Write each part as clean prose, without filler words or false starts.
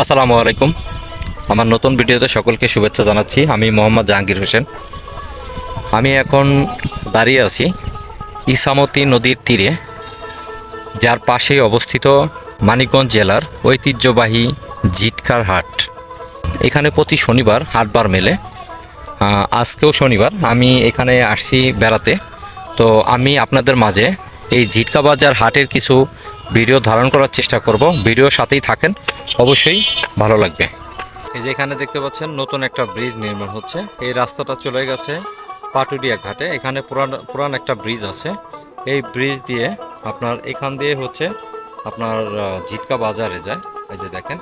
আসসালামু আলাইকুম। আমার নতুন ভিডিওতে সকলকে শুভেচ্ছা জানাচ্ছি। আমি মোহাম্মদ জাহাঙ্গীর হোসেন। আমি এখন দাঁড়িয়ে আছি ইছামতি নদীর তীরে, যার পাশেই অবস্থিত মানিকগঞ্জ জেলার ঐতিহ্যবাহী জিটকার হাট। এখানে প্রতি শনিবার হাটবার মেলে। আজকেও শনিবার, আমি এখানে আসছি বেড়াতে। তো আমি আপনাদের মাঝে এই জিটকা বাজার হাটের কিছু ভিডিও ধারণ করার চেষ্টা করব। ভিডিওর সাথেই থাকেন, অবশ্যই ভালো লাগবে। এই যে এখানে দেখতে পাচ্ছেন নতুন একটা ব্রিজ নির্মাণ হচ্ছে। এই রাস্তাটা চলে গেছে পাটুরিয়া ঘাটে। এখানে পুরান একটা ব্রিজ আছে। এই ব্রিজ দিয়ে আপনার এখান দিয়ে হচ্ছে আপনার জিটকা বাজারে যায়। এই যে দেখেন,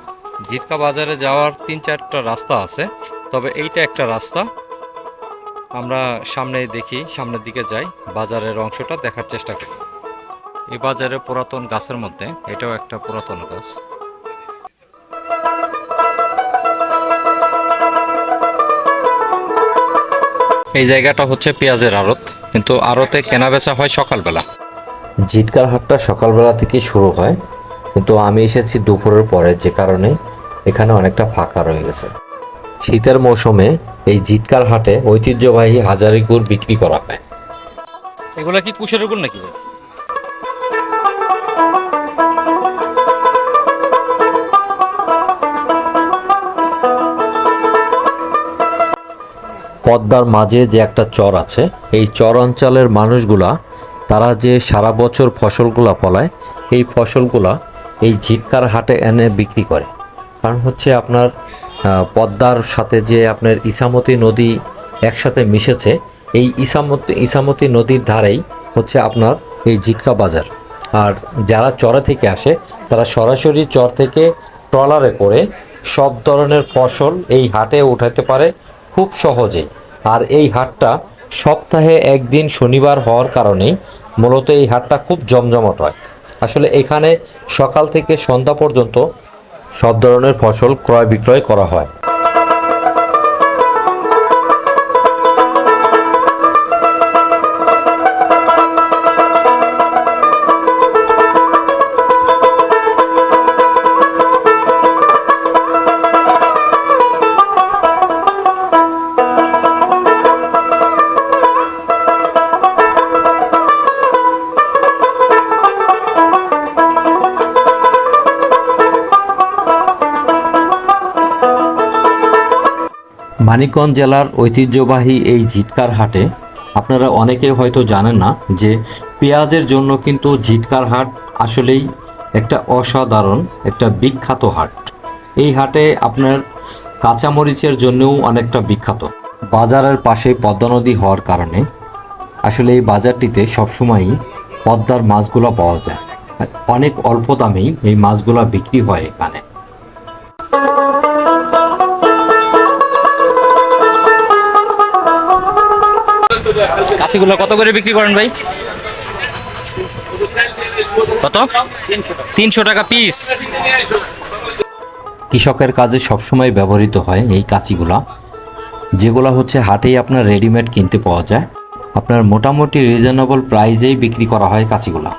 জিটকা বাজারে যাওয়ার 3-4টা রাস্তা আছে, তবে এইটা একটা রাস্তা। আমরা সামনে দেখি, সামনের দিকে যাই, বাজারের অংশটা দেখার চেষ্টা করি। এই বাজারে পুরাতন গাছের মধ্যে এটাও একটা পুরাতন গাছ। এই জায়গাটা হচ্ছে পেঁয়াজের আড়ত, কিন্তু আড়তে কেনা বেচা হয় সকালবেলা। জিটকার হাটটা সকালবেলা থেকে শুরু হয়, কিন্তু আমি এসেছি দুপুরের পরে, যে কারণে এখানে অনেকটা ফাঁকা রয়ে গেছে। শীতের মৌসুমে এই জিটকার হাটে ঐতিহ্যবাহী হাজারি গুড় বিক্রি করা হয়। এগুলা কি কুশের গুড় নাকি? পদ্মার মাঝে যে একটা চর আছে, এই চর অঞ্চলের মানুষগুলা তারা যে সারা বছর ফসলগুলা ফলায়, এই ফসলগুলা এই জিটকার হাটে এনে বিক্রি করে। কারণ হচ্ছে আপনার পদ্মার সাথে যে আপনার ইছামতি নদী একসাথে মিশেছে, এই ইছামতি নদীর ধারেই হচ্ছে আপনার এই জিটকা বাজার। আর যারা চরে থেকে আসে, তারা সরাসরি চর থেকে ট্রলারে করে সব ধরনের ফসল এই হাটে উঠাতে পারে খুব সহজেই। আর এই হাটটা সপ্তাহে একদিন শনিবার হওয়ার কারণেই মূলত এই হাটটা খুব জমজমাট হয়। আসলে এখানে সকাল থেকে সন্ধ্যা পর্যন্ত সব ধরনের ফসল ক্রয় বিক্রয় করা হয়। মানিকগঞ্জ জেলার ঐতিহ্যবাহী এই জিটকার হাটে আপনারা অনেকে হয়তো জানেন না যে পেঁয়াজের জন্য কিন্তু জিটকার হাট আসলেই একটা অসাধারণ একটা বিখ্যাত হাট। এই হাটে আপনার কাঁচামরিচের জন্যও অনেকটা বিখ্যাত। বাজারের পাশে পদ্মা নদী হওয়ার কারণে আসলে এই বাজারটিতে সবসময়ই পদ্মার মাছগুলো পাওয়া যায়। অনেক অল্প দামেই এই মাছগুলো বিক্রি হয় এখানে। কাঁচিগুলো কত করে বিক্রি করেন ভাই? কত? 300 টাকা পিস। কৃষকের কাজে সবসময় ব্যবহৃত হয় এই কাঁচিগুলা, যেগুলো হচ্ছে হাটেই আপনার রেডিমেড কিনতে পাওয়া যায়। আপনার মোটামুটি রিজনেবল প্রাইসেই বিক্রি করা হয় কাঁচিগুলা।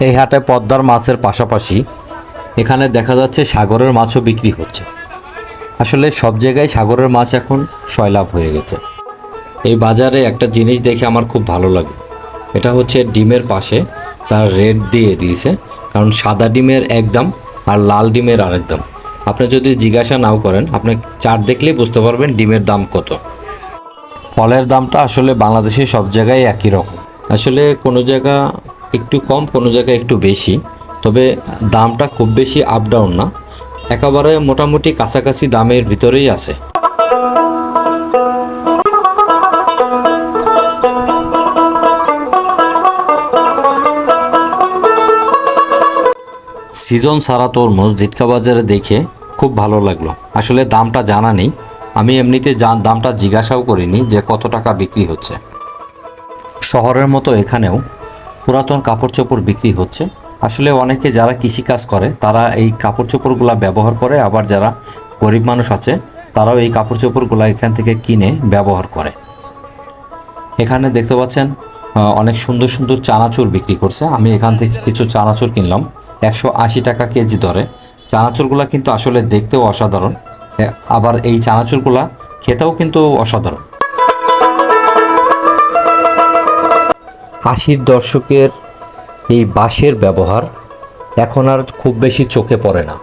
এই হাটে পদ্মার মাছের পাশাপাশি এখানে দেখা যাচ্ছে সাগরের মাছও বিক্রি হচ্ছে। আসলে সব জায়গায় সাগরের মাছ এখন সয়লাভ হয়ে গেছে। এই বাজারে একটা জিনিস দেখে আমার খুব ভালো লাগে, এটা হচ্ছে ডিমের পাশে তার রেট দিয়ে দিয়েছে। কারণ সাদা ডিমের এক দাম আর লাল ডিমের আরেক দাম। আপনি যদি জিজ্ঞাসা নাও করেন, আপনি চার্ট দেখলেই বুঝতে পারবেন ডিমের দাম কত। ফলের দামটা আসলে বাংলাদেশে সব জায়গায় একই রকম। আসলে কোনো জায়গা একটু কম, কোনো জায়গায় একটু বেশি, তবে দামটা খুব বেশি আপ ডাউন না, একেবারে মোটামুটি কাছাকাছি দামের ভিতরেই আছে। সিজন ছাড়া তরমুজ জিটকা বাজারে দেখে খুব ভালো লাগলো। আসলে দামটা জানা নেই, আমি এমনিতে দামটা জিজ্ঞাসাও করিনি যে কত টাকা বিক্রি হচ্ছে। শহরের মতো এখানেও পুরাতন কাপড় চোপড় বিক্রি হচ্ছে। আসলে অনেকে যারা কৃষিকাজ করে তারা এই কাপড় চোপড়গুলো ব্যবহার করে, আবার যারা গরিব মানুষ আছে তারাও এই কাপড় চোপড়গুলো এখান থেকে কিনে ব্যবহার করে। এখানে দেখতে পাচ্ছেন অনেক সুন্দর সুন্দর চানাচুর বিক্রি করছে। আমি এখান থেকে কিছু চানাচুর কিনলাম 180 টাকা কেজি দরে। চানাচুরগুলা কিন্তু আসলে দেখতেও অসাধারণ, আবার এই চানাচুরগুলা খেতেও কিন্তু অসাধারণ। 80-র দশকের এই বাঁশের ব্যবহার এখন আর খুব বেশি চোখে পড়ে না।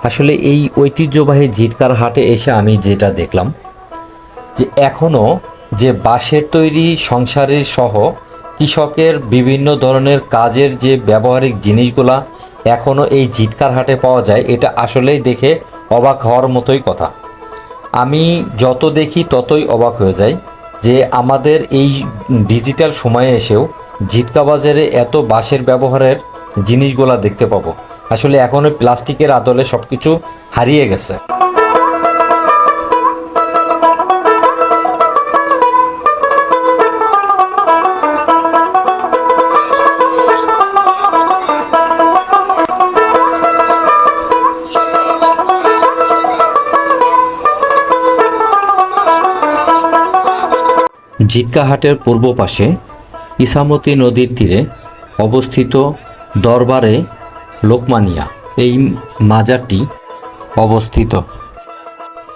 আসলে এই ঐতিহ্যবাহী জিটকার হাটে এসে আমি যেটা দেখলাম যে এখনও যে বাঁশের তৈরি সংসারের সহ কৃষকের বিভিন্ন ধরনের কাজের যে ব্যবহারিক জিনিসগুলা এখনও এই জিটকার হাটে পাওয়া যায়, এটা আসলেই দেখে অবাক হওয়ার মতোই কথা। আমি যত দেখি ততই অবাক হয়ে যাই যে আমাদের এই ডিজিটাল সময়ে এসেও জিটকা বাজারে এত বাঁশের ব্যবহারের জিনিসগুলা দেখতে পাবো। আসলে এখনও প্লাস্টিকের আদলে সব কিছু হারিয়ে গেছে। জিটকা হাটের পূর্ব পাশে ইসামতি নদীর তীরে অবস্থিত দরবারে লোকমানিয়া এই মাজারটি অবস্থিত।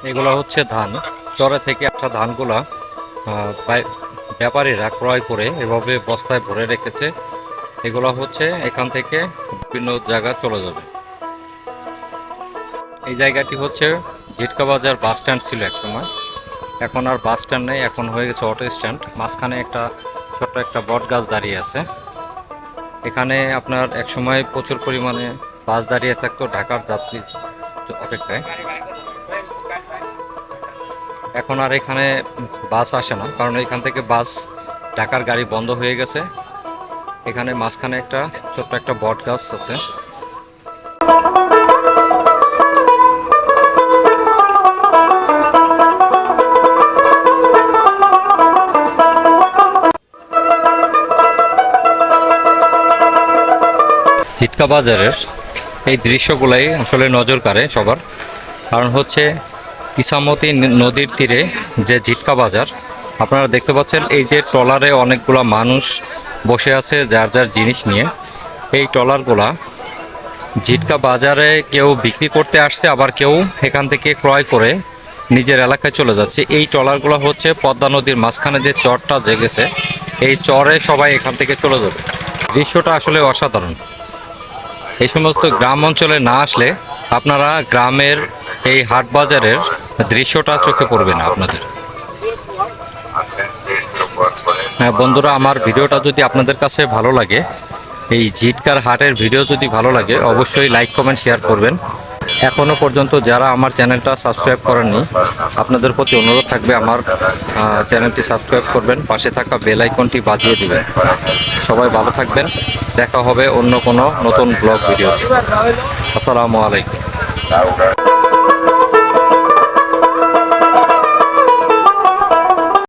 এগুলো হচ্ছে ধান, চরে থেকে আসা ধানগুলা ব্যাপারীরা ক্রয় করে এভাবে বস্তায় ভরে রেখেছে। এগুলো হচ্ছে এখান থেকে বিভিন্ন জায়গা চলে যাবে। এই জায়গাটি হচ্ছে জিটকা বাজার বাস স্ট্যান্ড ছিল একসময়, এখন আর বাস স্ট্যান্ড নেই, এখন হয়ে গেছে অটো স্ট্যান্ড। মাঝখানে একটা ছোট্ট একটা বট গাছ দাঁড়িয়ে আছে। এখানে আপনার একসময় প্রচুর পরিমাণে বাস দাঁড়িয়ে থাকতো ঢাকার যাত্রী অপেক্ষায়। এখন আর এখানে বাস আসে না, কারণ এখান থেকে বাস ঢাকার গাড়ি বন্ধ হয়ে গেছে। এখানে মাঝখানে একটা ছোট্ট একটা বট গাছ আছে। জিটকা বাজারের এই দৃশ্যগুলাই আসলে নজর কাড়ে সবার, কারণ হচ্ছে ইসামতি নদীর তীরে যে জিটকা বাজার আপনারা দেখতে পাচ্ছেন, এই যে ট্রলারে অনেকগুলো মানুষ বসে আছে যার যার জিনিস নিয়ে। এই ট্রলারগুলা জিটকা বাজারে কেউ বিক্রি করতে আসছে, আবার কেউ এখান থেকে ক্রয় করে নিজের এলাকায় চলে যাচ্ছে। এই ট্রলারগুলো হচ্ছে পদ্মা নদীর মাঝখানে যে চরটা জেগেছে, এই চরে সবাই এখান থেকে চলে যাবে। দৃশ্যটা আসলে অসাধারণ। এই সমস্ত গ্রাম অঞ্চলে না আসলে আপনারা গ্রামের এই হাট বাজারের দৃশ্যটা চোখে পড়বে না আপনাদের। হ্যাঁ বন্ধুরা, আমার ভিডিওটা যদি আপনাদের কাছে ভালো লাগে, এই জিটকার হাটের ভিডিও যদি ভালো লাগে, অবশ্যই লাইক কমেন্ট শেয়ার করবেন। এখনও পর্যন্ত যারা আমার চ্যানেলটা সাবস্ক্রাইব করেননি, আপনাদের প্রতি অনুরোধ থাকবে আমার চ্যানেলটি সাবস্ক্রাইব করবেন, পাশে থাকা বেল আইকনটি বাজিয়ে দিবেন। সবাই ভালো থাকবেন, দেখা হবে অন্য কোনো নতুন ব্লগ ভিডিওতে। আসসালামু আলাইকুম।